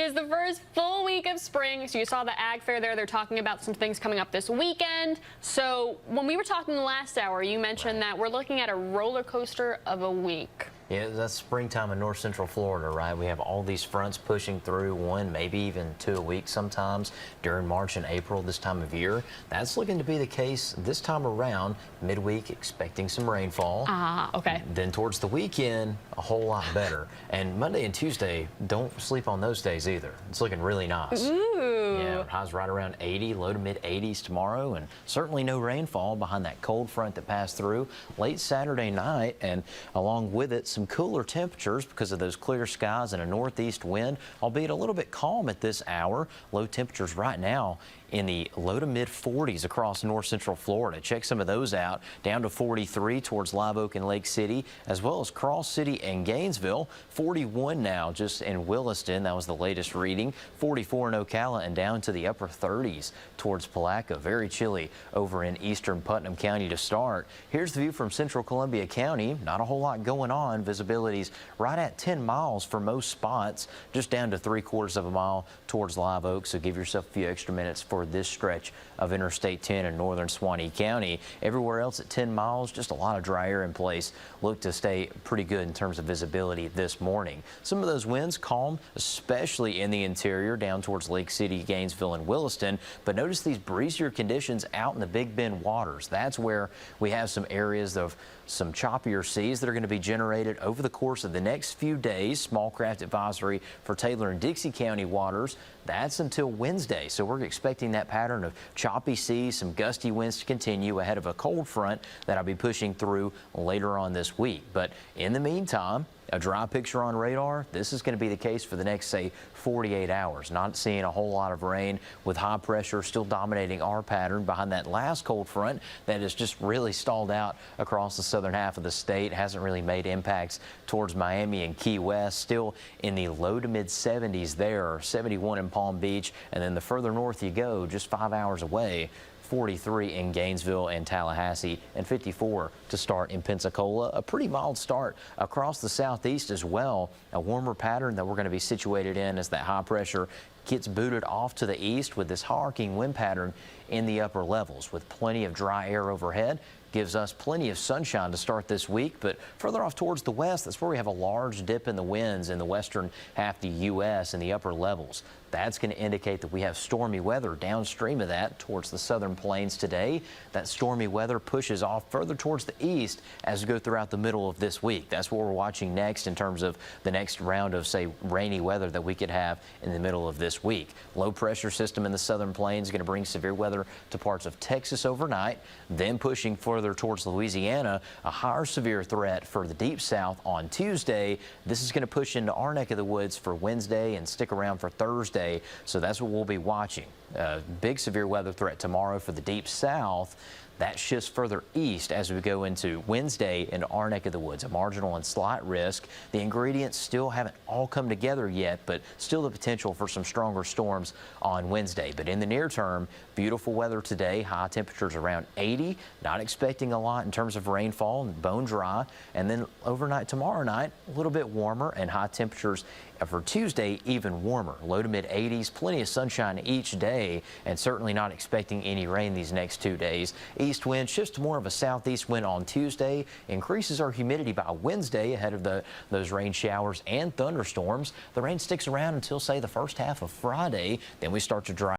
It is the first full week of spring, so you saw the Ag Fair there. They're talking about some things coming up this weekend. So when we were talking last hour, you mentioned that we're looking at a roller coaster of a week. Yeah, that's springtime in north central Florida, right? We have all these fronts pushing through, one, maybe even two a week sometimes during March and April this time of year. That's looking to be the case this time around. Midweek, expecting some rainfall. Okay. Then towards the weekend, a whole lot better. And Monday and Tuesday, don't sleep on those days either. It's looking really nice. Ooh. Yeah, highs right around 80, low to mid 80s tomorrow, and certainly no rainfall behind that cold front that passed through late Saturday night, and along with it, some cooler temperatures because of those clear skies and a northeast wind, albeit a little bit calm at this hour. Low temperatures right now in the low to mid 40s across north central Florida. Check some of those out. Down to 43 towards Live Oak and Lake City, as well as Cross City and Gainesville. 41 now just in Williston. That was the latest reading. 44 in Ocala and down to the upper 30s towards Palatka. Very chilly over in eastern Putnam County to start. Here's the view from central Columbia County. Not a whole lot going on. Visibility's right at 10 miles for most spots, just down to 3/4 of a mile towards Live Oak. So give yourself a few extra minutes for this stretch of Interstate 10 in northern Suwannee County. Everywhere else at 10 miles, just a lot of dry air in place. Look to stay pretty good in terms of visibility this morning. Some of those winds calm, especially in the interior down towards Lake City, Gainesville, and Williston. But notice these breezier conditions out in the Big Bend waters. That's where we have some areas of some choppier seas that are going to be generated over the course of the next few days. Small craft advisory for Taylor and Dixie County waters. That's until Wednesday. So we're expecting that pattern of choppy seas, some gusty winds to continue ahead of a cold front that I'll be pushing through later on this week. But in the meantime, a dry picture on radar. This is going to be the case for the next, say, 48 hours. Not seeing a whole lot of rain, with high pressure still dominating our pattern behind that last cold front that has just really stalled out across the southern half of the state. Hasn't really made impacts towards Miami and Key West. Still in the low to mid 70s there, 71 in Palm Beach. And then the further north you go, just 5 hours away, 43 in Gainesville and Tallahassee, and 54 to start in Pensacola. A pretty mild start across the southeast as well. A warmer pattern that we're going to be situated in as that high pressure gets booted off to the east with this arcing wind pattern in the upper levels, with plenty of dry air overhead. Gives us plenty of sunshine to start this week, but further off towards the west, that's where we have a large dip in the winds in the western half of the U.S. in the upper levels. That's going to indicate that we have stormy weather downstream of that towards the southern plains today. That stormy weather pushes off further towards the east as we go throughout the middle of this week. That's what we're watching next in terms of the next round of, say, rainy weather that we could have in the middle of this week. Low pressure system in the southern plains is going to bring severe weather to parts of Texas overnight, then pushing further towards Louisiana. A higher severe threat for the deep south on Tuesday. This is going to push into our neck of the woods for Wednesday and stick around for Thursday. So that's what we'll be watching. Big severe weather threat tomorrow for the deep south. That shifts further east as we go into Wednesday in our neck of the woods. A marginal and slight risk. The ingredients still haven't all come together yet, but still the potential for some stronger storms on Wednesday. But in the near term, beautiful weather today. High temperatures around 80. Not expecting a lot in terms of rainfall and bone dry. And then overnight tomorrow night, a little bit warmer, and high temperatures for Tuesday even warmer. Low to mid 80s. Plenty of sunshine each day, and certainly not expecting any rain these next 2 days. East wind shifts to more of a southeast wind on Tuesday, increases our humidity by Wednesday ahead of those rain showers and thunderstorms. The rain sticks around until, say, the first half of Friday. Then we start to dry